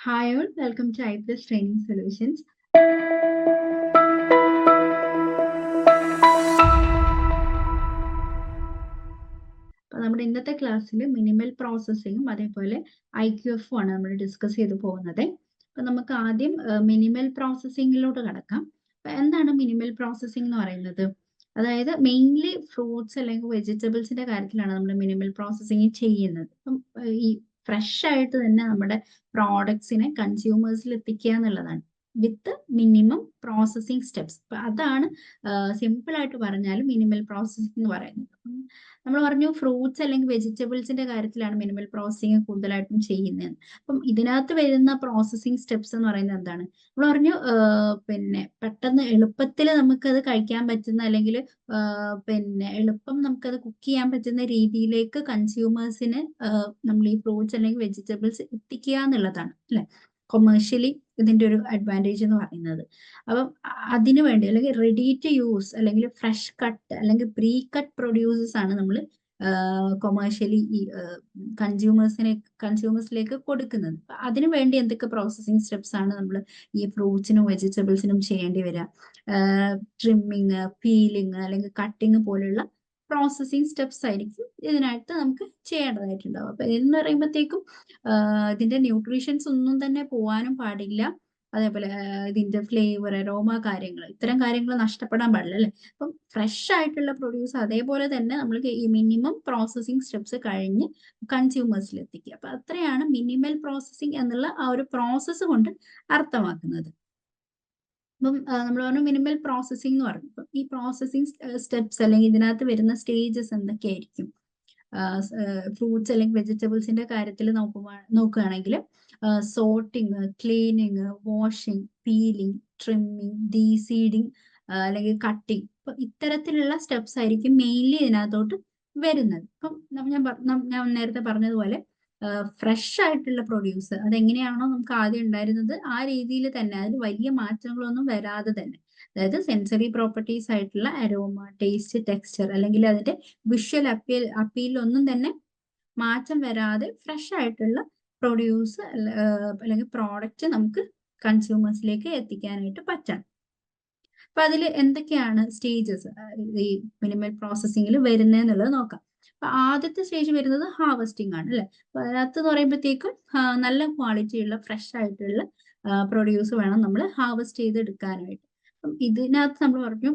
Hi all, welcome to iPlus Training Solutions. അപ്പോൾ നമ്മുടെ ഇന്നത്തെ ക്ലാസ്സിൽ മിനിമൽ പ്രോസസ്സിങ്ങും അതേപോലെ IQF ആണ് നമ്മൾ ഡിസ്കസ് ചെയ്തു പോകുന്നത്. അപ്പോൾ നമുക്ക് ആദ്യം മിനിമൽ പ്രോസസ്സിങ്ങിലോട്ട് കടക്കാം. അപ്പോൾ എന്താണ് മിനിമൽ പ്രോസസ്സിംഗ് എന്ന് പറയുന്നത്? അതായത് മെയിൻലി ഫ്രൂട്ട്സ് അല്ലെങ്കിൽ വെജിറ്റബിൾസിന്റെ കാര്യത്തിലാണ് നമ്മൾ മിനിമൽ പ്രോസസ്സിങ് ചെയ്യുന്നത്. അപ്പം ഈ ഫ്രഷ് ആയിട്ട് തന്നെ നമ്മുടെ പ്രോഡക്ട്സിനെ കൺസ്യൂമേഴ്സിൽ എത്തിക്കുക എന്നുള്ളതാണ് വിത്ത് മിനിമം പ്രോസസ്സിംഗ് സ്റ്റെപ്സ്. അതാണ് സിമ്പിൾ ആയിട്ട് പറഞ്ഞാൽ മിനിമൽ പ്രോസസ്സിംഗ് എന്ന് പറയുന്നത്. നമ്മൾ പറഞ്ഞു ഫ്രൂട്ട്സ് അല്ലെങ്കിൽ വെജിറ്റബിൾസിന്റെ കാര്യത്തിലാണ് മിനിമൽ പ്രോസസ്സിംഗ് കൂടുതലായിട്ടും ചെയ്യുന്നത്. അപ്പം ഇതിനകത്ത് വരുന്ന പ്രോസസ്സിംഗ് സ്റ്റെപ്സ് എന്ന് പറയുന്നത് എന്താണ്? നമ്മൾ പറഞ്ഞു പിന്നെ പെട്ടെന്ന് എളുപ്പത്തിൽ നമുക്കത് കഴിക്കാൻ പറ്റുന്ന അല്ലെങ്കിൽ പിന്നെ എളുപ്പം നമുക്കത് കുക്ക് ചെയ്യാൻ പറ്റുന്ന രീതിയിലേക്ക് കൺസ്യൂമേഴ്സിന് നമ്മൾ ഈ ഫ്രൂട്ട്സ് അല്ലെങ്കിൽ വെജിറ്റബിൾസ് എത്തിക്കുക എന്നുള്ളതാണ് അല്ലെ കൊമേഴ്ഷ്യലി ഇതിന്റെ ഒരു അഡ്വാൻറ്റേജ് എന്ന് പറയുന്നത്. അപ്പം അതിനു വേണ്ടി അല്ലെങ്കിൽ റെഡി ടു യൂസ് അല്ലെങ്കിൽ ഫ്രഷ് കട്ട് അല്ലെങ്കിൽ പ്രീ കട്ട് പ്രൊഡ്യൂസേഴ്സ് ആണ് നമ്മൾ കൊമേഴ്ഷ്യലി ഈ കൺസ്യൂമേഴ്സിലേക്ക് കൊടുക്കുന്നത്. അതിനു വേണ്ടി എന്തൊക്കെ പ്രോസസ്സിംഗ് സ്റ്റെപ്സ് ആണ് നമ്മൾ ഈ ഫ്രൂട്ട്സിനും വെജിറ്റബിൾസിനും ചെയ്യേണ്ടി വരിക? ട്രിമ്മിങ്, പീലിംഗ് അല്ലെങ്കിൽ കട്ടിങ് പോലുള്ള പ്രോസസ്സിംഗ് സ്റ്റെപ്സ് ആയിരിക്കും ഇതിനായിട്ട് നമുക്ക് ചെയ്യേണ്ടതായിട്ടുണ്ടാവും. അപ്പൊ ഇതെന്ന് പറയുമ്പോഴത്തേക്കും ഇതിന്റെ ന്യൂട്രീഷൻസ് ഒന്നും തന്നെ പോവാനും പാടില്ല. അതേപോലെ ഇതിന്റെ ഫ്ലേവർ, അരോമ കാര്യങ്ങൾ, ഇത്തരം കാര്യങ്ങൾ നഷ്ടപ്പെടാൻ പാടില്ല അല്ലെ. അപ്പം ഫ്രഷ് ആയിട്ടുള്ള പ്രൊഡ്യൂസ് അതേപോലെ തന്നെ നമ്മൾ ഈ മിനിമം പ്രോസസ്സിംഗ് സ്റ്റെപ്സ് കഴിഞ്ഞ് കൺസ്യൂമേഴ്സിൽ എത്തിക്കുക. അപ്പൊ അത്രയാണ് മിനിമൽ പ്രോസസ്സിംഗ് എന്നുള്ള ആ ഒരു പ്രോസസ്സ് കൊണ്ട് അർത്ഥമാക്കുന്നത്. അപ്പം നമ്മൾ പറഞ്ഞു മിനിമൽ പ്രോസസ്സിംഗ് എന്ന് പറഞ്ഞു. അപ്പം ഈ പ്രോസസ്സിംഗ് സ്റ്റെപ്സ് അല്ലെങ്കിൽ ഇതിനകത്ത് വരുന്ന സ്റ്റേജസ് എന്തൊക്കെയായിരിക്കും? ഫ്രൂട്ട്സ് അല്ലെങ്കിൽ വെജിറ്റബിൾസിന്റെ കാര്യത്തിൽ നോക്കുകയാണെങ്കിൽ sorting, cleaning, washing, peeling, trimming, deseeding അല്ലെങ്കിൽ കട്ടിങ്, അപ്പൊ ഇത്തരത്തിലുള്ള സ്റ്റെപ്സ് ആയിരിക്കും മെയിൻലി ഇതിനകത്തോട്ട് വരുന്നത്. അപ്പം ഞാൻ നേരത്തെ പറഞ്ഞതുപോലെ ഫ്രഷ് ആയിട്ടുള്ള പ്രൊഡ്യൂസ് അതെങ്ങനെയാണോ നമുക്ക് ആദ്യം ഉണ്ടായിരുന്നത് ആ രീതിയിൽ തന്നെ, അതിൽ വലിയ മാറ്റങ്ങളൊന്നും വരാതെ തന്നെ, അതായത് സെൻസറി പ്രോപ്പർട്ടീസ് ആയിട്ടുള്ള അരോമ, ടേസ്റ്റ്, ടെക്സ്ചർ അല്ലെങ്കിൽ അതിന്റെ വിഷ്വൽ അപ്പീലൊന്നും തന്നെ മാറ്റം വരാതെ ഫ്രഷ് ആയിട്ടുള്ള പ്രൊഡ്യൂസ് അല്ലെങ്കിൽ പ്രോഡക്റ്റ് നമുക്ക് കൺസ്യൂമേഴ്സിലേക്ക് എത്തിക്കാനായിട്ട് പറ്റണം. അപ്പൊ അതിൽ എന്തൊക്കെയാണ് സ്റ്റേജസ് ഈ മിനിമൽ പ്രോസസ്സിംഗിൽ വരുന്നതെന്നുള്ളത് നോക്കാം. അപ്പൊ ആദ്യത്തെ സ്റ്റേജ് വരുന്നത് ഹാർവെസ്റ്റിംഗ് ആണ് അല്ലെ. അപ്പൊ അതിനകത്ത് എന്ന് പറയുമ്പോഴത്തേക്കും നല്ല ക്വാളിറ്റിയുള്ള ഫ്രഷ് ആയിട്ടുള്ള പ്രൊഡ്യൂസ് വേണം നമ്മൾ ഹാർവെസ്റ്റ് ചെയ്തെടുക്കാനായിട്ട്. അപ്പം ഇതിനകത്ത് നമ്മൾ പറഞ്ഞു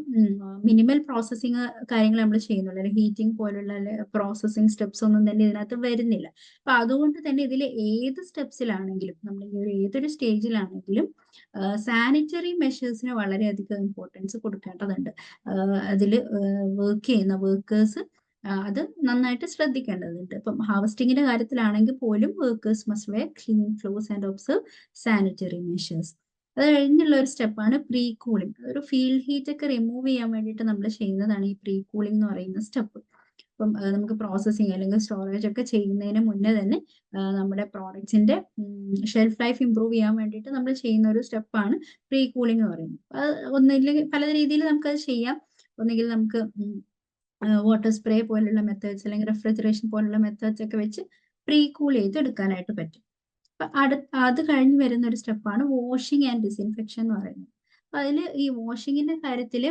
മിനിമൽ പ്രോസസ്സിങ് കാര്യങ്ങൾ നമ്മൾ ചെയ്യുന്നുള്ളൂ, അല്ലെങ്കിൽ ഹീറ്റിംഗ് പോലുള്ള പ്രോസസ്സിങ് സ്റ്റെപ്സ് ഒന്നും തന്നെ ഇതിനകത്ത് വരുന്നില്ല. അപ്പൊ അതുകൊണ്ട് തന്നെ ഇതിൽ ഏത് സ്റ്റെപ്സിലാണെങ്കിലും നമ്മൾ ഈ ഒരു ഏതൊരു സ്റ്റേജിലാണെങ്കിലും സാനിറ്ററി മെഷേഴ്സിന് വളരെയധികം ഇമ്പോർട്ടൻസ് കൊടുക്കേണ്ടതുണ്ട്. അതിൽ വർക്ക് ചെയ്യുന്ന വർക്കേഴ്സ് അത് നന്നായിട്ട് ശ്രദ്ധിക്കേണ്ടതുണ്ട്. ഇപ്പം ഹാർവെസ്റ്റിങ്ങിന്റെ കാര്യത്തിലാണെങ്കിൽ പോലും workers must wear clean clothes and observe sanitary measures. അത് കഴിഞ്ഞുള്ള ഒരു സ്റ്റെപ്പാണ് പ്രീ കൂളിംഗ്. ഒരു ഫീൽഡ് ഹീറ്റ് ഒക്കെ റിമൂവ് ചെയ്യാൻ വേണ്ടിയിട്ട് നമ്മൾ ചെയ്യുന്നതാണ് ഈ പ്രീ കൂളിംഗ് എന്ന് പറയുന്ന സ്റ്റെപ്പ്. ഇപ്പം നമുക്ക് പ്രോസസ്സിങ് അല്ലെങ്കിൽ സ്റ്റോറേജ് ഒക്കെ ചെയ്യുന്നതിന് മുന്നേ തന്നെ നമ്മുടെ പ്രോഡക്ട്സിന്റെ ഷെൽഫ് ലൈഫ് ഇംപ്രൂവ് ചെയ്യാൻ വേണ്ടിയിട്ട് നമ്മൾ ചെയ്യുന്ന ഒരു സ്റ്റെപ്പാണ് പ്രീ കൂളിംഗ് എന്ന് പറയുന്നത്. ഒന്നില്ലെങ്കിൽ പല രീതിയിൽ നമുക്കത് ചെയ്യാം. ഒന്നുകിൽ നമുക്ക് വാട്ടർ സ്പ്രേ പോലുള്ള മെത്തേഡ്സ് അല്ലെങ്കിൽ റെഫ്രിജറേഷൻ പോലുള്ള മെത്തേഡ്സ് ഒക്കെ വെച്ച് പ്രീ കൂൾ ചെയ്ത് എടുക്കാനായിട്ട് പറ്റും. അത് കഴിഞ്ഞ് വരുന്ന ഒരു സ്റ്റെപ്പാണ് വാഷിംഗ് ആൻഡ് ഡിസിൻഫെക്ഷൻ എന്ന് പറയുന്നത്. അതിൽ ഈ വാഷിങ്ങിന്റെ കാര്യത്തിൽ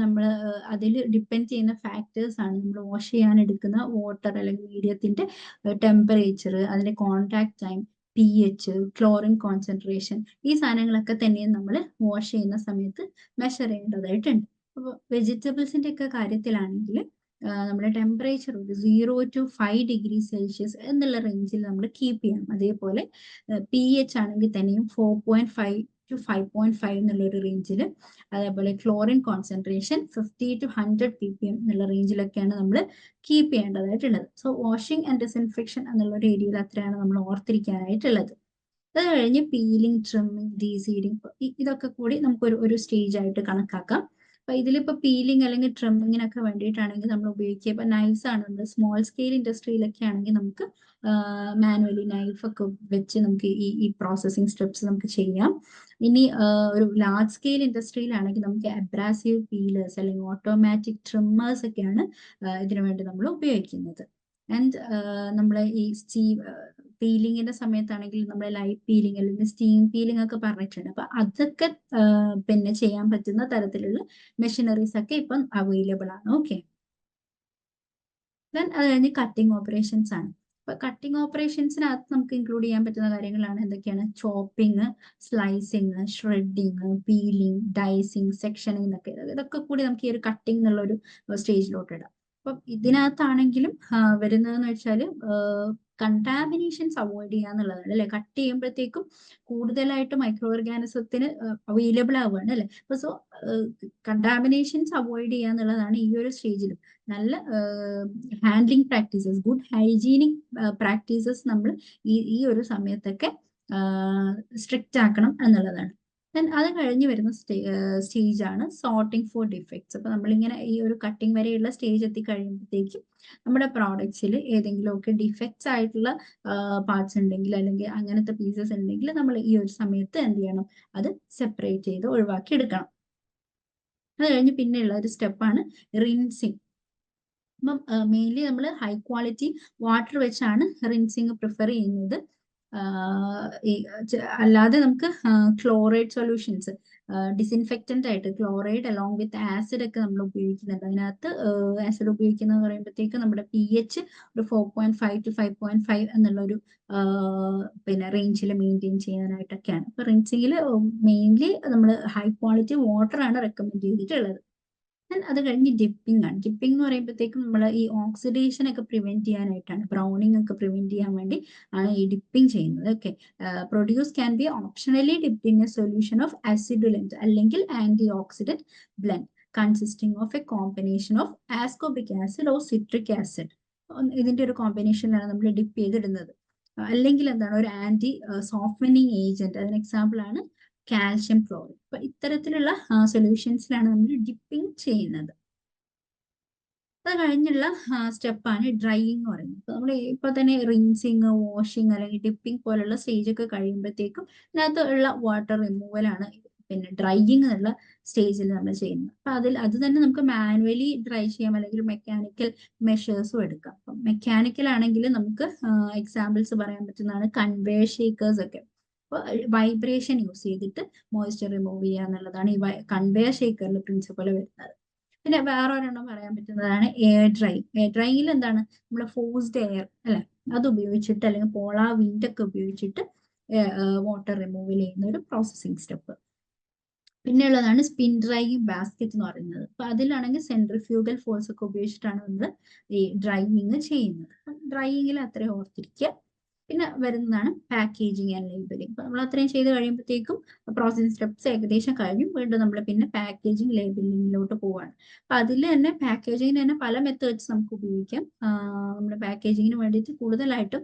നമ്മൾ അതിൽ ഡിപ്പെൻഡ് ചെയ്യുന്ന ഫാക്ടേഴ്സ് ആണ് നമ്മൾ വാഷ് ചെയ്യാൻ എടുക്കുന്ന വാട്ടർ അല്ലെങ്കിൽ മീഡിയത്തിന്റെ ടെമ്പറേച്ചർ, അതിന്റെ contact time, pH, chlorine concentration, ഈ സാധനങ്ങളൊക്കെ തന്നെയും നമ്മൾ വാഷ് ചെയ്യുന്ന സമയത്ത് മെഷർ ചെയ്യേണ്ടതായിട്ടുണ്ട്. അപ്പോൾ വെജിറ്റബിൾസിന്റെ ഒക്കെ കാര്യത്തിലാണെങ്കിൽ നമ്മുടെ ടെമ്പറേച്ചർ ഒരു 0 to 5 ഡിഗ്രി സെൽഷ്യസ് എന്നുള്ള റേഞ്ചിൽ നമ്മൾ കീപ്പ് ചെയ്യണം. അതേപോലെ pH ആണെങ്കിൽ തന്നെയും 4.5 to 5.5 എന്നുള്ള ഒരു റേഞ്ചിൽ, അതേപോലെ ക്ലോറിൻ കോൺസെൻട്രേഷൻ 50 to 100 ppm എന്നുള്ള റേഞ്ചിലൊക്കെയാണ് നമ്മൾ കീപ്പ് ചെയ്യേണ്ടതായിട്ടുള്ളത്. സോ വാഷിംഗ് ആൻഡ് ഡിസിൻഫെക്ഷൻ എന്നുള്ള ഒരു ഏരിയയിൽ അത്രയാണ് നമ്മൾ ഓർത്തിരിക്കാനായിട്ടുള്ളത്. അത് കഴിഞ്ഞ് പീലിംഗ്, ട്രിമ്മിങ്, ഡീസീഡിങ്, ഇതൊക്കെ കൂടി നമുക്ക് ഒരു സ്റ്റേജ് ആയിട്ട് കണക്കാക്കാം. അപ്പൊ ഇതിലിപ്പോ പീലിംഗ് അല്ലെങ്കിൽ ട്രിമ്മിങ്ങിനൊക്കെ വേണ്ടിയിട്ടാണെങ്കിൽ നമ്മൾ ഉപയോഗിക്കുക ഇപ്പൊ നൈഫ്സ് ആണ്. നമ്മൾ സ്മോൾ സ്കെയിൽ ഇൻഡസ്ട്രിയിലൊക്കെ ആണെങ്കിൽ നമുക്ക് മാനുവലി നൈഫൊക്കെ വെച്ച് നമുക്ക് ഈ പ്രോസസ്സിംഗ് സ്റ്റെപ്സ് നമുക്ക് ചെയ്യാം. ഇനി ഒരു ലാർജ് സ്കെയിൽ ഇൻഡസ്ട്രിയിലാണെങ്കിൽ നമുക്ക് അബ്രാസീവ് പീലേഴ്സ് അല്ലെങ്കിൽ ഓട്ടോമാറ്റിക് ട്രിമ്മേഴ്സ് ഒക്കെയാണ് ഇതിനു വേണ്ടി നമ്മൾ ഉപയോഗിക്കുന്നത്. ആൻഡ് നമ്മൾ ഈ പീലിങ്ങിന്റെ സമയത്താണെങ്കിൽ നമ്മൾ ലൈവ് പീലിംഗ് അല്ലെങ്കിൽ സ്റ്റീം പീലിംഗ് ഒക്കെ പറഞ്ഞിട്ടുണ്ട്. അപ്പൊ അതൊക്കെ പിന്നെ ചെയ്യാൻ പറ്റുന്ന തരത്തിലുള്ള മെഷീനറീസ് ഒക്കെ ഇപ്പം അവൈലബിൾ ആണ്. ഓക്കെ, ദെൻ അത് കഴിഞ്ഞ് കട്ടിംഗ് ഓപ്പറേഷൻസ് ആണ്. അപ്പൊ കട്ടിംഗ് ഓപ്പറേഷൻസിനകത്ത് നമുക്ക് ഇൻക്ലൂഡ് ചെയ്യാൻ പറ്റുന്ന കാര്യങ്ങളാണ് എന്തൊക്കെയാണ്? ചോപ്പിംഗ്, സ്ലൈസിങ്, ഷ്രെഡിങ്, പീലിംഗ്, ഡൈസിങ്, സെക്ഷനിങ് എന്നൊക്കെ. ഇതൊക്കെ കൂടി നമുക്ക് ഈ ഒരു കട്ടിംഗ് എന്നുള്ള ഒരു സ്റ്റേജിലോട്ട് ഇടാം. അപ്പം ഇതിനകത്താണെങ്കിലും വരുന്നതെന്ന് വെച്ചാൽ കണ്ടാമിനേഷൻസ് അവോയ്ഡ് ചെയ്യുക എന്നുള്ളതാണ് അല്ലെ. കട്ട് ചെയ്യുമ്പോഴത്തേക്കും കൂടുതലായിട്ട് മൈക്രോ ഓർഗാനിസത്തിന് അവൈലബിൾ ആവുകയാണ് അല്ലെ. അപ്പൊ സോ കണ്ടാമിനേഷൻസ് അവോയ്ഡ് ചെയ്യുക എന്നുള്ളതാണ് ഈ ഒരു സ്റ്റേജിലും. നല്ല handling practices, good hygienic practices നമ്മൾ ഈ ഒരു സമയത്തൊക്കെ സ്ട്രിക്റ്റ് ആക്കണം എന്നുള്ളതാണ്. അത് കഴിഞ്ഞ് വരുന്ന സ്റ്റേജാണ് സോർട്ടിങ് ഫോർ ഡിഫക്ട്സ്. അപ്പൊ നമ്മളിങ്ങനെ ഈ ഒരു കട്ടിങ് വരെയുള്ള സ്റ്റേജ് എത്തി കഴിയുമ്പോഴത്തേക്കും നമ്മുടെ പ്രോഡക്ട്സിൽ ഏതെങ്കിലുമൊക്കെ ഡിഫക്ട്സ് ആയിട്ടുള്ള പാർട്സ് ഉണ്ടെങ്കിൽ അല്ലെങ്കിൽ അങ്ങനത്തെ പീസസ് ഉണ്ടെങ്കിൽ നമ്മൾ ഈ ഒരു സമയത്ത് എന്ത് ചെയ്യണം? അത് സെപ്പറേറ്റ് ചെയ്ത് ഒഴിവാക്കി എടുക്കണം. അത് കഴിഞ്ഞ് പിന്നെയുള്ള ഒരു സ്റ്റെപ്പാണ് റിൻസിങ്. അപ്പം മെയിൻലി നമ്മൾ ഹൈ ക്വാളിറ്റി വാട്ടർ വെച്ചാണ് റിൻസിങ് പ്രിഫർ ചെയ്യുന്നത്. അല്ലാതെ നമുക്ക് ക്ലോറൈഡ് സൊല്യൂഷൻസ്, ഡിസിൻഫെക്റ്റന്റ് ആയിട്ട് ക്ലോറൈഡ് അലോങ് വിത്ത് ആസിഡ് ഒക്കെ നമ്മൾ ഉപയോഗിക്കുന്നുണ്ട്. അതിനകത്ത് ആസിഡ് ഉപയോഗിക്കുന്നത് പറയുമ്പോഴത്തേക്ക് നമ്മുടെ pH ഒരു 4.5 to 5.5 എന്നുള്ളൊരു പിന്നെ റേഞ്ചിൽ മെയിൻറ്റെയിൻ ചെയ്യാനായിട്ടൊക്കെയാണ്. അപ്പൊ റിൻസിങ്ങിൽ മെയിൻലി നമ്മൾ ഹൈ ക്വാളിറ്റി വാട്ടർ ആണ് റെക്കമെൻഡ് ചെയ്തിട്ടുള്ളത്. അത് കഴിഞ്ഞ് ഡിപ്പിംഗ് ആണ്. ഡിപ്പിംഗ് എന്ന് പറയുമ്പോഴത്തേക്കും നമ്മൾ ഈ ഓക്സിഡേഷൻ ഒക്കെ പ്രിവെന്റ് ചെയ്യാനായിട്ടാണ്, ബ്രൗണിങ് ഒക്കെ പ്രിവെന്റ് ചെയ്യാൻ വേണ്ടി ആണ് ഈ ഡിപ്പിംഗ് ചെയ്യുന്നത്. Okay, produce can be optionally dipped in a solution of acidulant അല്ലെങ്കിൽ anti oxidant blend consisting of a combination of ascorbic acid or citric acid. ഇതിന്റെ ഒരു കോമ്പിനേഷനിലാണ് നമ്മൾ ഡിപ്പ് ചെയ്തിടുന്നത്. അല്ലെങ്കിൽ എന്താണ്, ഒരു ആന്റി സോഫ്റ്റനിങ് ഏജന്റ്. അതിന് എക്സാമ്പിൾ ആണ് കാൽഷ്യം ക്ലോറൈഡ്. അപ്പൊ ഇത്തരത്തിലുള്ള സൊല്യൂഷൻസിലാണ് നമ്മൾ ഡിപ്പിംഗ് ചെയ്യുന്നത്. അത് കഴിഞ്ഞുള്ള സ്റ്റെപ്പാണ് ഡ്രൈയിങ് എന്ന് പറയുന്നത്. നമ്മൾ ഇപ്പൊ തന്നെ റിൻസിങ്, വാഷിങ് അല്ലെങ്കിൽ ഡിപ്പിംഗ് പോലുള്ള സ്റ്റേജ് ഒക്കെ കഴിയുമ്പോഴത്തേക്കും ഇതിനകത്ത് ഉള്ള വാട്ടർ റിമൂവൽ ആണ് പിന്നെ ഡ്രൈയിങ് എന്നുള്ള സ്റ്റേജിൽ നമ്മൾ ചെയ്യുന്നത്. അപ്പൊ അത് തന്നെ നമുക്ക് മാനുവലി ഡ്രൈ ചെയ്യാം അല്ലെങ്കിൽ മെക്കാനിക്കൽ മെഷേഴ്സും എടുക്കാം. അപ്പം മെക്കാനിക്കൽ ആണെങ്കിൽ നമുക്ക് എക്സാമ്പിൾസ് പറയാൻ പറ്റുന്നതാണ് കൺവേയർ ഷേക്കേഴ്സ് ഒക്കെ. അപ്പോൾ വൈബ്രേഷൻ യൂസ് ചെയ്തിട്ട് മോയ്സ്ചർ റിമൂവ് ചെയ്യുക എന്നുള്ളതാണ് ഈ കൺവേയർ ഷേക്കറിൽ പ്രിൻസിപ്പൾ വരുന്നത്. പിന്നെ വേറെ ഒരെണ്ണം പറയാൻ പറ്റുന്നതാണ് എയർ ഡ്രൈ. എയർ ഡ്രൈയിൽ എന്താണ്, നമ്മൾ ഫോഴ്സ്ഡ് എയർ അല്ലെ, അത് ഉപയോഗിച്ചിട്ട് അല്ലെങ്കിൽ പോളാർ വിൻഡ് ഒക്കെ ഉപയോഗിച്ചിട്ട് വാട്ടർ റിമൂവൽ ചെയ്യുന്ന ഒരു പ്രോസസ്സിംഗ് സ്റ്റെപ്പ്. പിന്നെ ഉള്ളതാണ് സ്പിൻ ഡ്രൈയിങ് ബാസ്ക്കറ്റ് എന്ന് പറയുന്നത്. അപ്പൊ അതിലാണെങ്കിൽ സെൻട്രിഫ്യൂഗൽ ഫോഴ്സ് ഒക്കെ ഉപയോഗിച്ചിട്ടാണ് നമ്മൾ ഈ ഡ്രൈയിങ് ചെയ്യുന്നത്. ഡ്രൈയിങ്ങിൽ അത്രയും ഓർത്തിരിക്കുക. പിന്നെ വരുന്നതാണ് പാക്കേജിങ് ആൻഡ് ലേബലിംഗ്. അപ്പൊ നമ്മൾ അത്രയും ചെയ്ത് കഴിയുമ്പോഴത്തേക്കും പ്രോസസ്സിംഗ് സ്റ്റെപ്സ് ഏകദേശം കഴിഞ്ഞു. വീണ്ടും നമ്മൾ പിന്നെ പാക്കേജിങ് ലേബലിംഗിലോട്ട് പോവാണ്. അപ്പൊ അതിൽ തന്നെ പാക്കേജിങ്ങിന് തന്നെ പല മെത്തേഡ്സ് നമുക്ക് ഉപയോഗിക്കാം. നമ്മുടെ പാക്കേജിങ്ങിന് വേണ്ടിയിട്ട് കൂടുതലായിട്ടും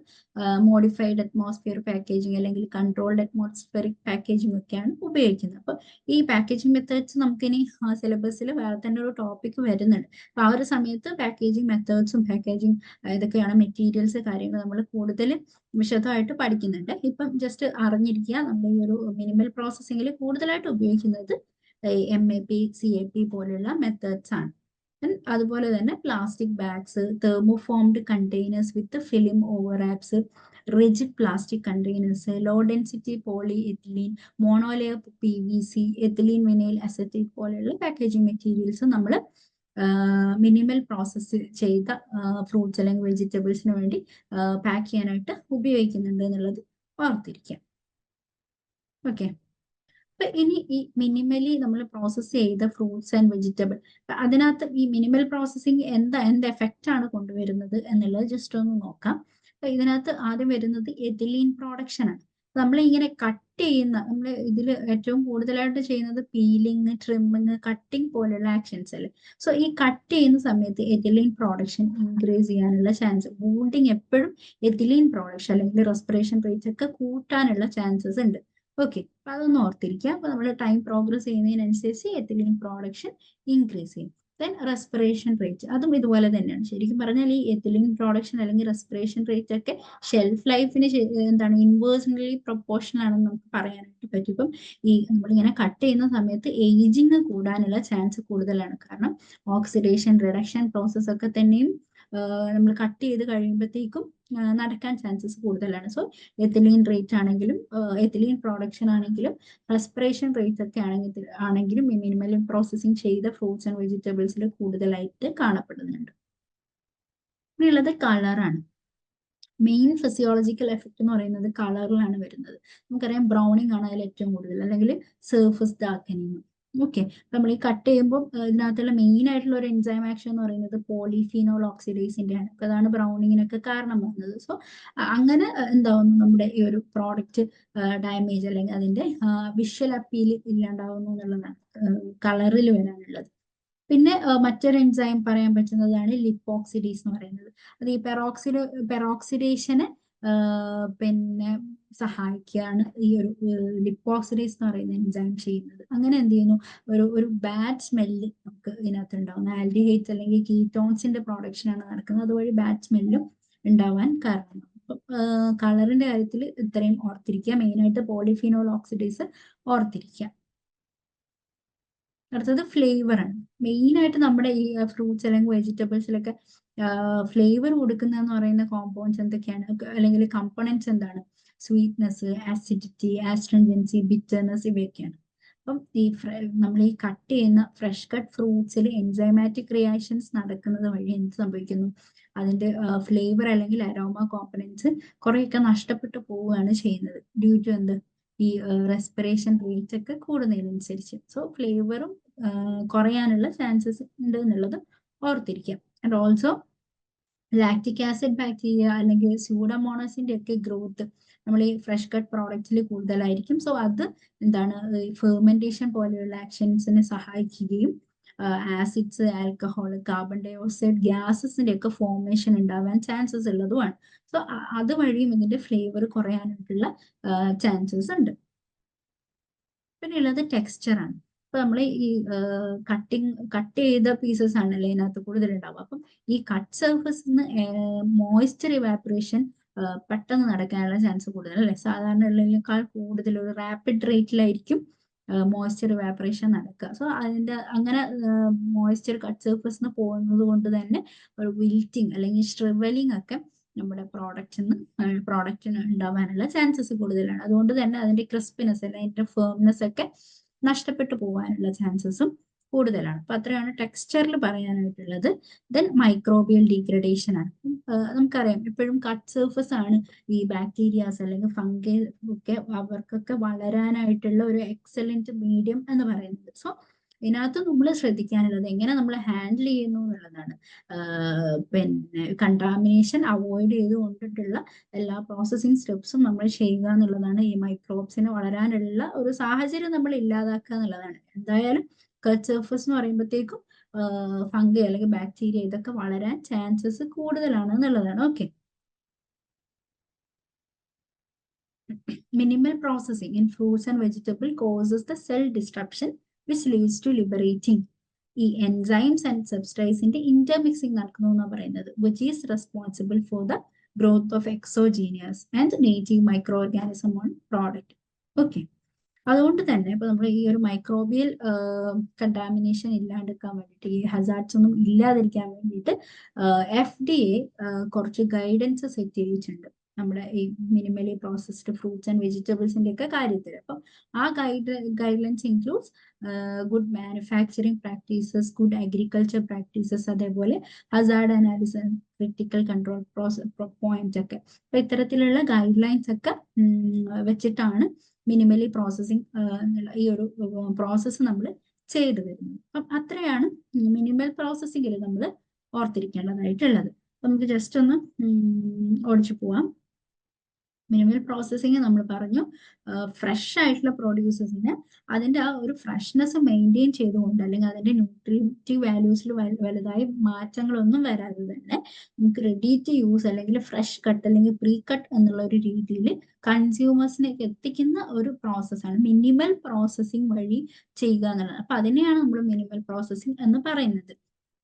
മോഡിഫൈഡ് അറ്റ്മോസ്ഫിയർ പാക്കേജിങ് അല്ലെങ്കിൽ കൺട്രോൾഡ് അറ്റ്മോസ്ഫിയറിക് പാക്കേജിംഗ് ഒക്കെയാണ് ഉപയോഗിക്കുന്നത്. അപ്പൊ ഈ പാക്കേജിംഗ് മെത്തേഡ്സ് നമുക്കിനി സിലബസിൽ വേറെ തന്നെ ഒരു ടോപ്പിക് വരുന്നുണ്ട്. അപ്പൊ ആ ഒരു സമയത്ത് പാക്കേജിംഗ് മെത്തേഡ്സും പാക്കേജിംഗ് ഇതൊക്കെയാണ് മെറ്റീരിയൽസ് കാര്യങ്ങൾ നമ്മൾ കൂടുതൽ വിശദമായിട്ട് പഠിക്കുന്നുണ്ട്. ഇപ്പം ജസ്റ്റ് അറിഞ്ഞിരിക്കുക, നമ്മൾ ഈ ഒരു മിനിമൽ പ്രോസസ്സിംഗിൽ കൂടുതലായിട്ട് ഉപയോഗിക്കുന്നത് MAP, CAP പോലുള്ള മെത്തേഡ്സ് ആണ്. അതുപോലെ തന്നെ plastic bags, thermoformed containers with film overlaps, rigid plastic containers, low density polyethylene, monolayer PVC, ethylene vinyl acetate പോലെയുള്ള പാക്കേജിംഗ് മെറ്റീരിയൽസ് നമ്മൾ മിനിമൽ പ്രോസസ്സ് ചെയ്ത ഫ്രൂട്ട്സ് അല്ലെങ്കിൽ വെജിറ്റബിൾസിന് വേണ്ടി പാക്ക് ചെയ്യാനായിട്ട് ഉപയോഗിക്കുന്നുണ്ട് എന്നുള്ളത് ഓർത്തിരിക്കാം. ഓക്കെ, അപ്പൊ ഇനി ഈ മിനിമലി നമ്മൾ പ്രോസസ്സ് ചെയ്ത ഫ്രൂട്ട്സ് ആൻഡ് വെജിറ്റബിൾ, അതിനകത്ത് ഈ മിനിമൽ പ്രോസസ്സിങ് എന്ത് എഫക്റ്റ് ആണ് കൊണ്ടുവരുന്നത് എന്നുള്ളത് ജസ്റ്റ് ഒന്ന് നോക്കാം. അപ്പൊ ഇതിനകത്ത് ആദ്യം വരുന്നത് എഥിലീൻ പ്രൊഡക്ഷൻ ആണ്. നമ്മൾ ഇങ്ങനെ കട്ട് ചെയ്യുന്ന, നമ്മൾ ഇതിൽ ഏറ്റവും കൂടുതലായിട്ട് ചെയ്യുന്നത് പീലിംഗ്, ട്രിമ്മിങ്, കട്ടിങ് പോലുള്ള ആക്ഷൻസ് അല്ലേ. സോ ഈ കട്ട് ചെയ്യുന്ന സമയത്ത് എഥിലീൻ പ്രൊഡക്ഷൻ ഇൻക്രീസ് ചെയ്യാനുള്ള ചാൻസ്, വൂണ്ടിങ് എപ്പോഴും എഥിലീൻ പ്രൊഡക്ഷൻ അല്ലെങ്കിൽ റെസ്പിറേഷൻ റേറ്റ് ഒക്കെ കൂട്ടാനുള്ള ചാൻസസ് ഉണ്ട്. ഓക്കെ, അപ്പൊ അതൊന്ന് ഓർത്തിരിക്കുക. അപ്പൊ നമ്മൾ ടൈം പ്രോഗ്രസ് ചെയ്യുന്നതിനനുസരിച്ച് എഥിലീൻ പ്രൊഡക്ഷൻ ഇൻക്രീസ് ചെയ്യും. ദെൻ റെസ്പിറേഷൻ റേറ്റ്, അതും ഇതുപോലെ തന്നെയാണ്. ശരിക്കും പറഞ്ഞാൽ ഈ എഥിലീൻ പ്രൊഡക്ഷൻ അല്ലെങ്കിൽ റെസ്പിറേഷൻ റേറ്റ് ഒക്കെ ഷെൽഫ് ലൈഫിന് എന്താണ് ഇൻവേഴ്സ്ലി പ്രൊപ്പോർഷണൽ ആണെന്ന് നമുക്ക് പറയാനായിട്ട് പറ്റും. ഇപ്പം ഈ നമ്മളിങ്ങനെ കട്ട് ചെയ്യുന്ന സമയത്ത് ഏജിങ് കൂടാനുള്ള ചാൻസ് കൂടുതലാണ്. കാരണം ഓക്സിഡേഷൻ റിഡക്ഷൻ പ്രോസസ് ഒക്കെ തന്നെയും നമ്മൾ കട്ട് ചെയ്ത് കഴിയുമ്പോഴത്തേക്കും നടക്കാൻ ചാൻസസ് കൂടുതലാണ്. സോ എത്തിലീൻ റേറ്റ് ആണെങ്കിലും എത്തിലീൻ പ്രൊഡക്ഷൻ ആണെങ്കിലും റെസ്പിറേഷൻ റേറ്റ് ഒക്കെ ആണെങ്കിലും ഈ മിനിമൽ പ്രോസസ്സിങ് ചെയ്ത ഫ്രൂട്ട്സ് ആൻഡ് വെജിറ്റബിൾസിൽ കൂടുതലായിട്ട് കാണപ്പെടുന്നുണ്ട്. ഉള്ളത് കളറാണ്. മെയിൻ ഫിസിയോളജിക്കൽ എഫക്ട് എന്ന് പറയുന്നത് കളറിലാണ് വരുന്നത്. നമുക്കറിയാം ബ്രൗണിങ് ആണ് അതിൽ ഏറ്റവും കൂടുതൽ, അല്ലെങ്കിൽ സർഫസ് ഡാർക്കനിങ്. ഓക്കെ, നമ്മൾ ഈ കട്ട് ചെയ്യുമ്പോൾ ഇതിനകത്തുള്ള മെയിൻ ആയിട്ടുള്ള ഒരു എൻസൈം ആക്ഷൻ എന്ന് പറയുന്നത് പോളിഫീനോൾ ഓക്സിഡേസിന്റെ ആണ്. അപ്പൊ അതാണ് ബ്രൗണിങ്ങിനൊക്കെ കാരണം വന്നത്. സോ അങ്ങനെ എന്താവുന്നു, നമ്മുടെ ഈ ഒരു പ്രോഡക്റ്റ് ഡാമേജ് അല്ലെങ്കിൽ അതിന്റെ വിഷ്വൽ അപ്പീൽ ഇല്ലാണ്ടാവുന്നു എന്നുള്ളതാണ് കളറിൽ വരാനുള്ളത്. പിന്നെ മറ്റൊരു എൻസൈം പറയാൻ പറ്റുന്നതാണ് ലിപ്പോക്സിഡീസ് എന്ന് പറയുന്നത്. അത് ഈ പെറോക്സിഡേഷനെ പിന്നെ സഹായിക്കുകയാണ് ഈ ഒരു ലിപ്പോക്സിഡീസ് എന്ന് പറയുന്ന എൻസൈം ചെയ്യുന്നത്. അങ്ങനെ എന്ത് ചെയ്യുന്നു, ഒരു ബാഡ് സ്മെല്ല് നമുക്ക് ഇതിനകത്ത് ഉണ്ടാവുന്ന ആൽഡിഹൈഡ്സ് അല്ലെങ്കിൽ കീറ്റോൺസിന്റെ പ്രൊഡക്ഷൻ ആണ് നടക്കുന്നത്. അതുവഴി ബാഡ് സ്മെല്ലും ഉണ്ടാവാൻ കാരണമാണ്. കളറിന്റെ കാര്യത്തിൽ ഇത്രയും ഓർത്തിരിക്കുക. മെയിനായിട്ട് പോളിഫിനോൾ ഓക്സിഡേസ് ഓർത്തിരിക്കുക. അടുത്തത് ഫ്ലേവർ ആണ്. മെയിൻ ആയിട്ട് നമ്മുടെ ഈ ഫ്രൂട്ട്സ് അല്ലെങ്കിൽ വെജിറ്റബിൾസിലൊക്കെ ഫ്ലേവർ കൊടുക്കുന്നതെന്ന് പറയുന്ന കോമ്പൗണ്ട്സ് എന്തൊക്കെയാണ്, അല്ലെങ്കിൽ കമ്പോണൻസ് എന്താണ്? സ്വീറ്റ്നെസ്, ആസിഡിറ്റി, ആസ്ട്രൻജൻസി, ബിറ്റർനെസ്, ഇവയൊക്കെയാണ്. അപ്പം നമ്മൾ ഈ കട്ട് ചെയ്യുന്ന ഫ്രഷ് കട്ട് ഫ്രൂട്ട്സിൽ എൻസൈമാറ്റിക് റിയാക്ഷൻസ് നടക്കുന്നത് വഴി എന്ത് സംഭവിക്കുന്നു, അതിന്റെ ഫ്ലേവർ അല്ലെങ്കിൽ അരോമ കോമ്പണൻസ് കുറെയൊക്കെ നഷ്ടപ്പെട്ടു പോവുകയാണ് ചെയ്യുന്നത്. ഡ്യൂ ടു എന്ത്, ഈ റെസ്പിറേഷൻ റേറ്റ് ഒക്കെ കൂടുന്നതിനനുസരിച്ച്. സോ ഫ്ലേവറും കുറയാനുള്ള ചാൻസസ് ഉണ്ട് എന്നുള്ളത് ഓർത്തിരിക്കാം. And also lactic acid bacteria അല്ലെങ്കിൽ സ്യൂഡോമോണസിന്റെ ഒക്കെ ഗ്രോത്ത് നമ്മൾ ഈ ഫ്രഷ് കട്ട് പ്രോഡക്റ്റിൽ കൂടുതലായിരിക്കും. സോ അത് എന്താണ്, ഫെർമെന്റേഷൻ പോലെയുള്ള ആക്ഷൻസിനെ സഹായിക്കുകയും acids, alcohol, carbon dioxide ഗ്യാസസിന്റെ ഒക്കെ ഫോർമേഷൻ ഉണ്ടാവാൻ ചാൻസസ് ഉള്ളതുമാണ്. സോ അതുവഴിയും ഇതിന്റെ ഫ്ലേവർ കുറയാനായിട്ടുള്ള ചാൻസസ് ഉണ്ട്. പിന്നെ ഉള്ളത് ടെക്സ്ചർ ആണ്. ഇപ്പൊ നമ്മൾ ഈ കട്ട് ചെയ്ത പീസസ് ആണല്ലേ ഇതിനകത്ത് കൂടുതൽ ഉണ്ടാവുക. അപ്പം ഈ കട്ട് സർഫസിന്ന് മോയ്സ്ചർ ഇവാപറേഷൻ പെട്ടെന്ന് നടക്കാനുള്ള ചാൻസ് കൂടുതൽ അല്ലെ. സാധാരണ ഉള്ളതിനേക്കാൾ കൂടുതൽ ഒരു റാപ്പിഡ് റേറ്റിലായിരിക്കും മോയ്സ്ചർ ഇവാപറേഷൻ നടക്കുക. സോ അതിന്റെ അങ്ങനെ മോയ്സ്ചർ കട്ട് സർഫസിന് പോകുന്നത് കൊണ്ട് തന്നെ ഒരു വിൽറ്റിങ് അല്ലെങ്കിൽ സ്ട്രിവലിംഗ് ഒക്കെ നമ്മുടെ പ്രോഡക്റ്റിന് ഉണ്ടാവാനുള്ള ചാൻസസ് കൂടുതലാണ്. അതുകൊണ്ട് തന്നെ അതിന്റെ ക്രിസ്പിനെസ് അല്ലെങ്കിൽ അതിന്റെ ഫേംനെസ് ഒക്കെ നഷ്ടപ്പെട്ടു പോകാനുള്ള ചാൻസസും കൂടുതലാണ്. അപ്പൊ അത്രയാണ് ടെക്സ്ചറിൽ പറയാനായിട്ടുള്ളത്. ദെൻ മൈക്രോബിയൽ ഡീഗ്രഡേഷൻ ആണ്. നമുക്കറിയാം എപ്പോഴും കട്ട് സർഫസ് ആണ് ഈ ബാക്ടീരിയാസ് അല്ലെങ്കിൽ ഫംഗൈ ഒക്കെ അവർക്കൊക്കെ വളരാനായിട്ടുള്ള ഒരു എക്സലന്റ് മീഡിയം എന്ന് പറയുന്നത്. സോ ഇതിനകത്ത് നമ്മൾ ശ്രദ്ധിക്കാനുള്ളത് എങ്ങനെ നമ്മൾ ഹാൻഡിൽ ചെയ്യുന്നു എന്നുള്ളതാണ്. പിന്നെ കണ്ടാമിനേഷൻ അവോയ്ഡ് ചെയ്ത് കൊണ്ടിട്ടുള്ള എല്ലാ പ്രോസസ്സിങ് സ്റ്റെപ്സും നമ്മൾ ചെയ്യുക എന്നുള്ളതാണ്. ഈ മൈക്രോബ്സിന് വളരാനുള്ള ഒരു സാഹചര്യം നമ്മൾ ഇല്ലാതാക്കുക എന്നുള്ളതാണ്. എന്തായാലും കട്ട് സർഫസ് എന്ന് പറയുമ്പോഴത്തേക്കും ഫംഗൈ അല്ലെങ്കിൽ ബാക്ടീരിയ ഇതൊക്കെ വളരാൻ ചാൻസസ് കൂടുതലാണ് എന്നുള്ളതാണ്. Okay, minimal processing in fruits and vegetables causes the cell disruption which leads to liberating ഈ എൻസൈംസ് ആൻഡ് സബ്സ്ട്രേറ്റ്സിന്റെ ഇന്റർമിക്സിംഗ് നടക്കുന്നു എന്നാണ് പറയുന്നത്, which is responsible for the growth of exogenous and native micro organism own product. Okay, അതുകൊണ്ട് തന്നെ ഇപ്പൊ നമ്മൾ ഈ ഒരു മൈക്രോബിയൽ കണ്ടാമിനേഷൻ ഇല്ലാണ്ടിരിക്കാൻ വേണ്ടിയിട്ട്, ഈ ഹസാർഡ്സ് ഒന്നും ഇല്ലാതിരിക്കാൻ വേണ്ടിയിട്ട് FDA കുറച്ച് ഗൈഡൻസ് സെറ്റ് ചെയ്തിട്ടുണ്ട് നമ്മുടെ ഈ മിനിമലി പ്രോസസ്ഡ് ഫ്രൂട്ട്സ് ആൻഡ് വെജിറ്റബിൾസിന്റെ ഒക്കെ കാര്യത്തിൽ. അപ്പം ആ guidelines includes good manufacturing practices, good agriculture practices, അതേപോലെ hazard analysis, critical control point ഒക്കെ. അപ്പൊ ഇത്തരത്തിലുള്ള ഗൈഡ് ലൈൻസ് ഒക്കെ വെച്ചിട്ടാണ് മിനിമലി പ്രോസസ്സിങ് ഈ ഒരു പ്രോസസ്സ് നമ്മൾ ചെയ്തു വരുന്നത്. അപ്പം അത്രയാണ് മിനിമൽ പ്രോസസ്സിങ്ങിൽ നമ്മൾ ഓർത്തിരിക്കേണ്ടതായിട്ടുള്ളത്. നമുക്ക് ജസ്റ്റ് ഒന്ന് ഓടിച്ചു പോവാം. മിനിമൽ പ്രോസസ്സിങ് നമ്മൾ പറഞ്ഞു, ഫ്രഷ് ആയിട്ടുള്ള പ്രൊഡ്യൂസസിന് അതിന്റെ ആ ഒരു ഫ്രഷ്നെസ് മെയിൻറ്റെയിൻ ചെയ്തുകൊണ്ട്, അല്ലെങ്കിൽ അതിന്റെ ന്യൂട്രീറ്റീവ് വാല്യൂസിൽ വലുതായി മാറ്റങ്ങളൊന്നും വരാതെ തന്നെ നമുക്ക് റെഡി ടു യൂസ് അല്ലെങ്കിൽ ഫ്രഷ് കട്ട് അല്ലെങ്കിൽ പ്രീ കട്ട് എന്നുള്ള ഒരു രീതിയിൽ കൺസ്യൂമേഴ്സിലേക്ക് എത്തിക്കുന്ന ഒരു പ്രോസസ്സാണ് മിനിമൽ പ്രോസസ്സിങ് വഴി ചെയ്യുക എന്നുള്ളത്. അപ്പൊ അതിനെയാണ് നമ്മൾ മിനിമൽ പ്രോസസ്സിങ് എന്ന് പറയുന്നത്.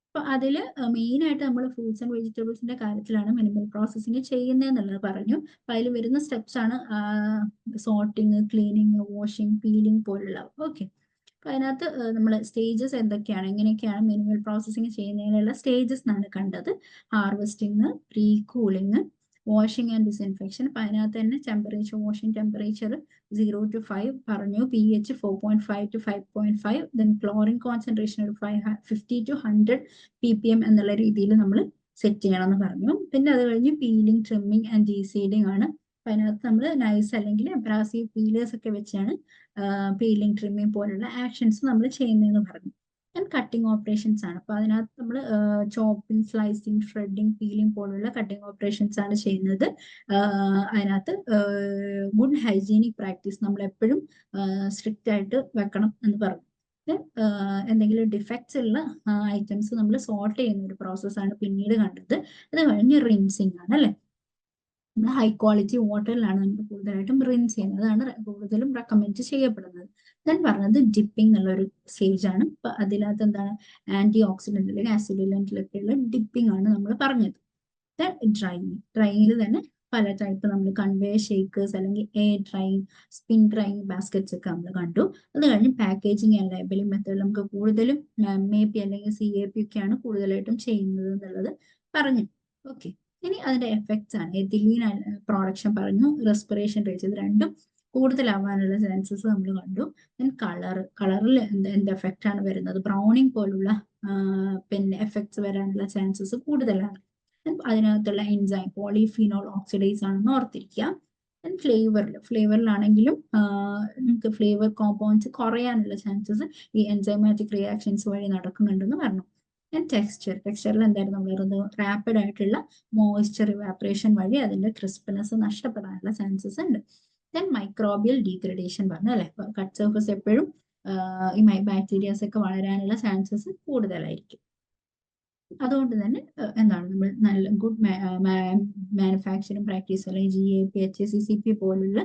അപ്പൊ അതില് മെയിൻ ആയിട്ട് നമ്മൾ ഫ്രൂട്ട്സ് ആൻഡ് വെജിറ്റബിൾസിന്റെ കാര്യത്തിലാണ് മിനിമൽ പ്രോസസ്സിങ് ചെയ്യുന്നത് എന്നുള്ളത് പറഞ്ഞു. അപ്പൊ അതിൽ വരുന്ന സ്റ്റെപ്സ് ആണ് സോർട്ടിങ്, ക്ലീനിങ്, വാഷിംഗ്, പീലിംഗ് പോലുള്ളവ. ഓക്കെ, അപ്പൊ അതിനകത്ത് നമ്മൾ സ്റ്റേജസ് എന്തൊക്കെയാണ്, എങ്ങനെയൊക്കെയാണ് മിനിമൽ പ്രോസസ്സിങ് ചെയ്യുന്നതിനുള്ള സ്റ്റേജസ് എന്നാണ് കണ്ടത്. Harvesting, pre cooling, washing and disinfection. അപ്പൊ അതിനകത്ത് തന്നെ ടെമ്പറേച്ചർ, വാഷിംഗ് ടെമ്പറേച്ചർ 0 to 5 പറഞ്ഞു, pH 4.5 to 5.5, then chlorine concentration ഒരു 50 to 100 ppm എന്നുള്ള രീതിയിൽ നമ്മൾ സെറ്റ് ചെയ്യണമെന്ന് പറഞ്ഞു. പിന്നെ അത് കഴിഞ്ഞ് പീലിംഗ്, ട്രിമ്മിങ് ആൻഡ് ഡീസീഡിങ് ആണ്. അപ്പൊ അതിനകത്ത് നമ്മൾ നൈസ് അല്ലെങ്കിൽ അബ്രാസീവ് പീലേഴ്സ് ഒക്കെ വെച്ചാണ് പീലിംഗ്, ട്രിമ്മിങ് പോലുള്ള ആക്ഷൻസ് നമ്മൾ ചെയ്യുന്നതെന്ന് പറഞ്ഞു. ആൻഡ് കട്ടിംഗ് ഓപ്പറേഷൻസ് ആണ്. അപ്പൊ അതിനകത്ത് നമ്മൾ ചോപ്പിംഗ്, സ്ലൈസിങ്, ഷ്രെഡിങ്, പീലിംഗ് പോലുള്ള കട്ടിംഗ് ഓപ്പറേഷൻസ് ആണ് ചെയ്യുന്നത്. അതിനകത്ത് ഗുഡ് ഹൈജീനിക് പ്രാക്ടീസ് നമ്മൾ എപ്പോഴും സ്ട്രിക്റ്റ് ആയിട്ട് വെക്കണം എന്ന് പറഞ്ഞു. എന്തെങ്കിലും ഡിഫക്ട്സ് ഉള്ള ഐറ്റംസ് നമ്മൾ സോർട്ട് ചെയ്യുന്ന ഒരു പ്രോസസ്സാണ് പിന്നീട് കണ്ടത്. അത് കഴിഞ്ഞ് റിൻസിങ് ആണ് അല്ലെ. നമ്മൾ ഹൈ ക്വാളിറ്റി വാട്ടറിലാണ് നമ്മൾ കൂടുതലായിട്ടും റിൻസ് ചെയ്യുന്നത്, അതാണ് കൂടുതലും റെക്കമെൻഡ് ചെയ്യപ്പെടുന്നത്. ഞാൻ പറഞ്ഞത് ഡിപ്പിംഗ് എന്നുള്ള ഒരു സ്റ്റേജ് ആണ്. അപ്പൊ അതിനകത്ത് എന്താണ്, ആന്റി ഓക്സിഡന്റ് അല്ലെങ്കിൽ ആസിഡുലന്റിലൊക്കെയുള്ള ഡിപ്പിംഗ് ആണ് നമ്മൾ പറഞ്ഞത്. ഡ്രൈയിങ്ങിൽ തന്നെ പല ടൈപ്പ് നമ്മൾ കൺവേ ഷേക്കേഴ്സ് അല്ലെങ്കിൽ air drying, spin drying baskets ഒക്കെ നമ്മൾ കണ്ടു. അത് കഴിഞ്ഞ് പാക്കേജിങ് ആൻഡ് ലേബലിംഗ് മെത്തേഡ് നമുക്ക് കൂടുതലും MAP അല്ലെങ്കിൽ CAP ഒക്കെയാണ് കൂടുതലായിട്ടും ചെയ്യുന്നത് എന്നുള്ളത് പറഞ്ഞു. ഓക്കെ, ഇനി അതിന്റെ എഫക്ട്സ് ആണ്. എഥിലീൻ പ്രൊഡക്ഷൻ പറഞ്ഞു, റെസ്പിറേഷൻ റേറ്റ്, ഇത് രണ്ടും കൂടുതലാവാനുള്ള ചാൻസസ് നമ്മൾ കണ്ടു. ദെൻ കളറിൽ എന്ത് എഫക്റ്റ് ആണ് വരുന്നത്, ബ്രൗണിങ് പോലുള്ള പിന്നെ എഫക്ട്സ് വരാനുള്ള ചാൻസസ് കൂടുതലാണ്. അതിനകത്തുള്ള എൻസൈം പോളിഫിനോൾ ഓക്സിഡൈസ് ആണെന്ന് ഓർത്തിരിക്കുക. ഫ്ലേവറിലാണെങ്കിലും നമുക്ക് ഫ്ലേവർ കോമ്പൗണ്ട്സ് കുറയാനുള്ള ചാൻസസ് ഈ എൻസൈമാറ്റിക് റിയാക്ഷൻസ് വഴി നടക്കുന്നുണ്ടെന്ന് പറഞ്ഞു. ടെക്സ്ചറിൽ എന്തായിരുന്നു നമ്മൾ പറയുന്നത്, റാപ്പിഡ് ആയിട്ടുള്ള മോയ്സ്ചർ ഇവാപറേഷൻ വഴി അതിന്റെ ക്രിസ്പിനെസ് നഷ്ടപ്പെടാനുള്ള ചാൻസസ് ഉണ്ട്. ദെൻ മൈക്രോബിയൽ ഡീഗ്രഡേഷൻ പറഞ്ഞു അല്ലെ, കട്ട് സർഫസ് എപ്പോഴും ഈ ബാക്ടീരിയാസ് ഒക്കെ വളരാനുള്ള ചാൻസസ് കൂടുതലായിരിക്കും. അതുകൊണ്ട് തന്നെ എന്താണ് നമ്മൾ നല്ല ഗുഡ് മാനുഫാക്ചറിങ് പ്രാക്ടീസ് അല്ലെങ്കിൽ GAP, HACCP പോലുള്ള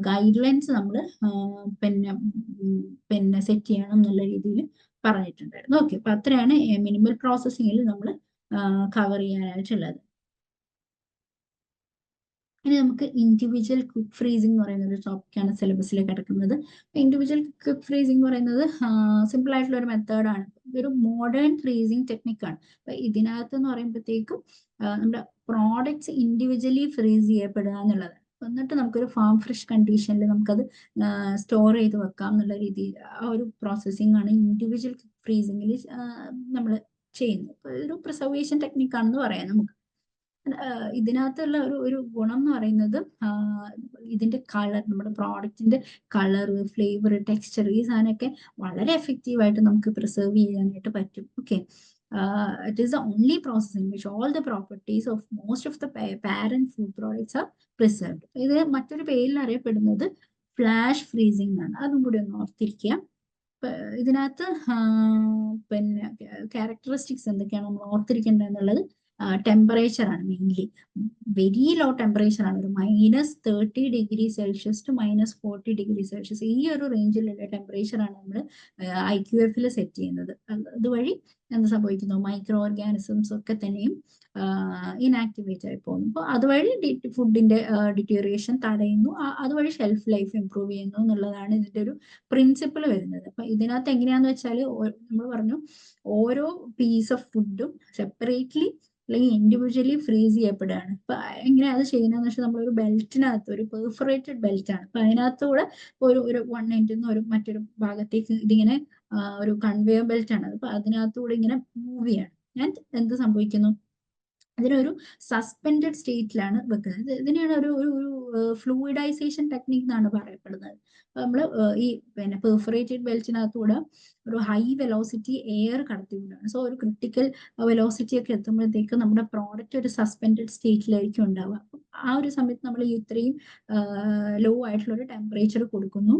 ഗൈഡ് ലൈൻസ് നമ്മൾ പിന്നെ സെറ്റ് ചെയ്യണം എന്നുള്ള രീതിയിൽ പറഞ്ഞിട്ടുണ്ടായിരുന്നു. ഓക്കെ, അപ്പൊ അത്രയാണ് മിനിമൽ പ്രോസസ്സിങ്ങിൽ നമ്മൾ കവർ ചെയ്യാനായിട്ടുള്ളത്. ഇനി നമുക്ക് ഇൻഡിവിജ്വൽ ക്വിക്ക് ഫ്രീസിംഗ് എന്ന് പറയുന്ന ഒരു ടോപ്പിക്കാണ് സിലബസിൽ കിടക്കുന്നത്. ഇൻഡിവിജ്വൽ ക്വിക്ക് ഫ്രീസിംഗ് എന്ന് പറയുന്നത് സിമ്പിൾ ആയിട്ടുള്ള ഒരു മെത്തേഡാണ്, ഇതൊരു മോഡേൺ ഫ്രീസിംഗ് ടെക്നിക്കാണ്. അപ്പൊ ഇതിനകത്ത് എന്ന് പറയുമ്പോഴത്തേക്കും നമ്മുടെ പ്രോഡക്ട്സ് ഇൻഡിവിജ്വലി ഫ്രീസ് ചെയ്യപ്പെടുക എന്നുള്ളത്, എന്നിട്ട് നമുക്കൊരു ഫാം ഫ്രഷ് കണ്ടീഷനിൽ നമുക്കത് സ്റ്റോർ ചെയ്ത് വെക്കാം എന്നുള്ള രീതിയിൽ ആ ഒരു പ്രോസസ്സിംഗ് ആണ് ഇൻഡിവിജ്വൽ ഫ്രീസിംഗിൽ നമ്മൾ ചെയ്യുന്നത്. ഒരു പ്രിസർവേഷൻ ടെക്നിക്കാണെന്ന് പറയാം നമുക്ക്. ഇതിനകത്തുള്ള ഒരു ഗുണം എന്ന് പറയുന്നത് ഇതിന്റെ കളർ, നമ്മുടെ പ്രോഡക്റ്റിന്റെ കളർ, ഫ്ലേവർ, ടെക്സ്ചർ, ഈ സാധനമൊക്കെ വളരെ എഫക്റ്റീവായിട്ട് നമുക്ക് പ്രിസർവ് ചെയ്യാനായിട്ട് പറ്റും. Okay, it is the only process in which all the properties of most of the parent food products are preserved. ഇത് മറ്റൊരു പേരിൽ അറിയപ്പെടുന്നത് ഫ്ലാഷ് ഫ്രീസിംഗ് എന്നാണ്, അതും കൂടി ഒന്ന് ഓർത്തിരിക്കുക. ഇതിനകത്ത് പിന്നെ ക്യാരക്ടറിസ്റ്റിക്സ് എന്തൊക്കെയാണ് നമ്മൾ ഓർത്തിരിക്കേണ്ടത് എന്നുള്ളത്, ടെമ്പറേച്ചർ ആണ് മെയിൻലി. വെരി ലോ ടെമ്പറേച്ചർ ആണ്, ഒരു -30°C to -40°C, ഈ ഒരു റേഞ്ചിലുള്ള ടെമ്പറേച്ചർ ആണ് നമ്മൾ IQF സെറ്റ് ചെയ്യുന്നത്. അതുവഴി എന്ത് സംഭവിക്കുന്നു, മൈക്രോ ഓർഗാനിസംസ് ഒക്കെ തന്നെയും ഇനാക്ടിവേറ്റ് ആയി പോകുന്നു. അപ്പോൾ അതുവഴി ഫുഡിന്റെ ഡിറ്റീറിയേഷൻ തടയുന്നു, അതുവഴി ഷെൽഫ് ലൈഫ് ഇംപ്രൂവ് ചെയ്യുന്നു എന്നുള്ളതാണ് ഇതിന്റെ ഒരു പ്രിൻസിപ്പിൾ വരുന്നത്. അപ്പൊ ഇതിനകത്ത് എങ്ങനെയാന്ന് വെച്ചാൽ നമ്മൾ പറഞ്ഞു, ഓരോ പീസ് ഓഫ് ഫുഡും സെപ്പറേറ്റ്ലി അല്ലെങ്കിൽ ഇൻഡിവിജ്വലി ഫ്രീസ് ചെയ്യപ്പെടുകയാണ്. അപ്പൊ എങ്ങനെയാ അത് ചെയ്യുന്നതെന്ന് വെച്ചാൽ നമ്മളൊരു ബെൽറ്റിനകത്ത്, ഒരു പെർഫറേറ്റഡ് ബെൽറ്റ് ആണ്, അപ്പൊ അതിനകത്തൂടെ ഒരു വൺ എൻഡിൽ നിന്ന് മറ്റൊരു ഭാഗത്തേക്ക് ഇതിങ്ങനെ ഒരു കൺവെയർ ബെൽറ്റ് ആണ്, അപ്പൊ അതിനകത്തൂടെ ഇങ്ങനെ മൂവ് ചെയ്യാണ്. ആൻഡ് എന്ത് സംഭവിക്കുന്നു, അതിനൊരു സസ്പെൻഡഡ് സ്റ്റേറ്റിലാണ് വെക്കുന്നത്. ഇതിനെയാണ് ഒരു ഫ്ലൂയിഡൈസേഷൻ ടെക്നിക് എന്നാണ് പറയപ്പെടുന്നത്. നമ്മൾ ഈ പിന്നെ പെർഫറേറ്റഡ് ബെൽറ്റിനകത്തൂടെ ഒരു ഹൈ വെലോസിറ്റി എയർ കടത്തിവിടുകയാണ്. സോ ഒരു ക്രിട്ടിക്കൽ വെലോസിറ്റി ഒക്കെ എത്തുമ്പോഴത്തേക്ക് നമ്മുടെ പ്രോഡക്റ്റ് ഒരു സസ്പെൻഡഡ് സ്റ്റേറ്റിലായിരിക്കും ഉണ്ടാവുക. ആ ഒരു സമയത്ത് നമ്മൾ ഇത്രയും ലോ ആയിട്ടുള്ള ഒരു ടെമ്പറേച്ചർ കൊടുക്കുന്നു.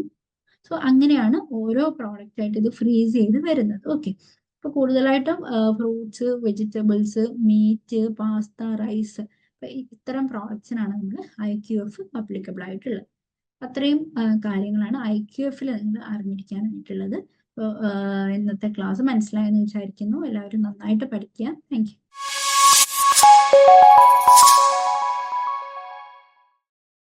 സോ അങ്ങനെയാണ് ഓരോ പ്രോഡക്റ്റ് ആയിട്ട് ഇത് ഫ്രീസ് ചെയ്ത് വരുന്നത്. ഓക്കെ, ഇപ്പൊ കൂടുതലായിട്ടും fruits, vegetables, meat, pasta, rice, ഇത്തരം പ്രോഡക്ട്സിനാണ് നമ്മൾ IQF അപ്ലിക്കബിൾ ആയിട്ടുള്ളത്. അത്രയും കാര്യങ്ങളാണ് IQF നിങ്ങൾ അറിഞ്ഞിരിക്കാനായിട്ടുള്ളത്. അപ്പോൾ ഇന്നത്തെ ക്ലാസ് മനസ്സിലായെന്ന് വിചാരിക്കുന്നു. എല്ലാവരും നന്നായിട്ട് പഠിക്കുക. Thank you.